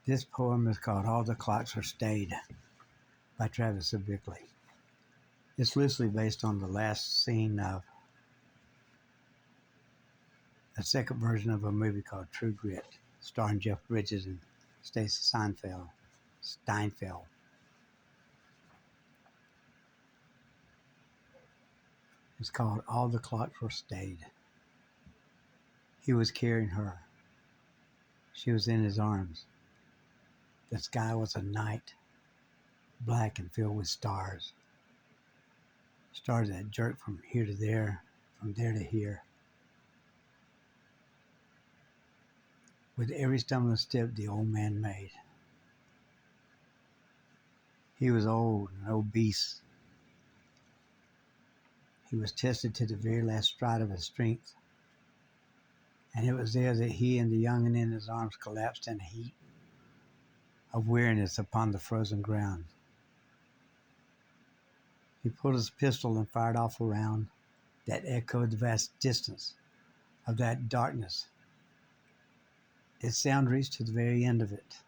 This poem is called All the Clocks Are Stayed by Travis Bickley. It's loosely based on the last scene of a second version of a movie called True Grit, starring Jeff Bridges and Stacey Steinfeld. It's called All the Clocks Were Stayed. He was carrying her. She was in his arms. The sky was a night, black and filled with stars. Stars that jerked from here to there, from there to here. With every stumbling step the old man made. He was old and obese. He was tested to the very last stride of his strength. And it was there that he and the young'un in his arms collapsed in a heap of weariness upon the frozen ground. He pulled his pistol and fired off a round that echoed the vast distance of that darkness. Its sound reached to the very end of it,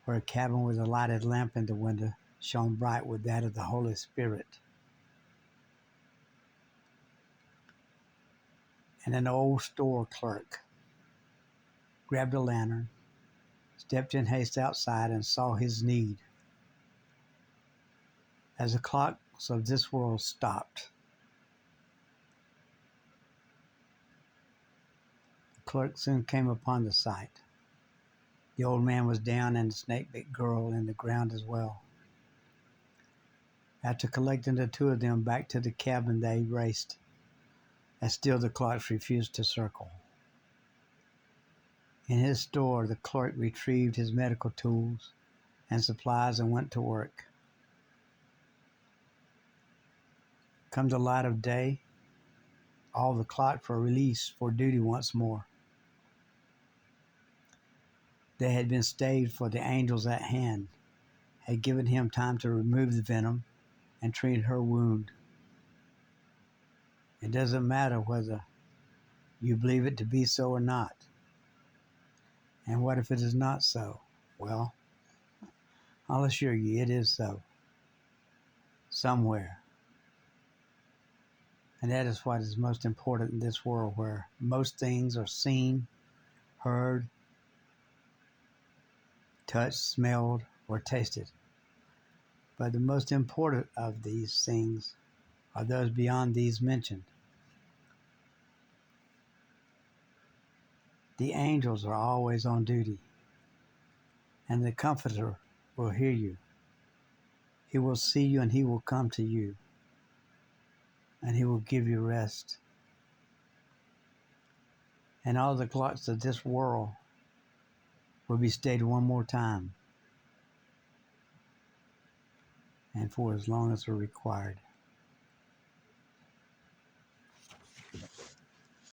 where a cabin with a lighted lamp in the window shone bright with that of the Holy Spirit. And an old store clerk grabbed a lantern, stepped in haste outside, and saw his need. As the clocks of this world stopped, the clerk soon came upon the sight. The old man was down and the snake-bit girl in the ground as well. After collecting the two of them back to the cabin, they raced, as still the clocks refused to circle. In his store, the clerk retrieved his medical tools and supplies and went to work. Come the light of day, all the clocks were released for duty once more. They had been stayed, for the angels at hand had given him time to remove the venom and treat her wound. It doesn't matter whether you believe it to be so or not. And what if it is not so? Well, I'll assure you it is so. Somewhere. And that is what is most important in this world, where most things are seen, heard, touched, smelled, or tasted. But the most important of these things are those beyond these mentioned. The angels are always on duty, and the Comforter will hear you. He will see you and he will come to you, and he will give you rest. And all the clocks of this world will be stayed one more time, and for as long as are required.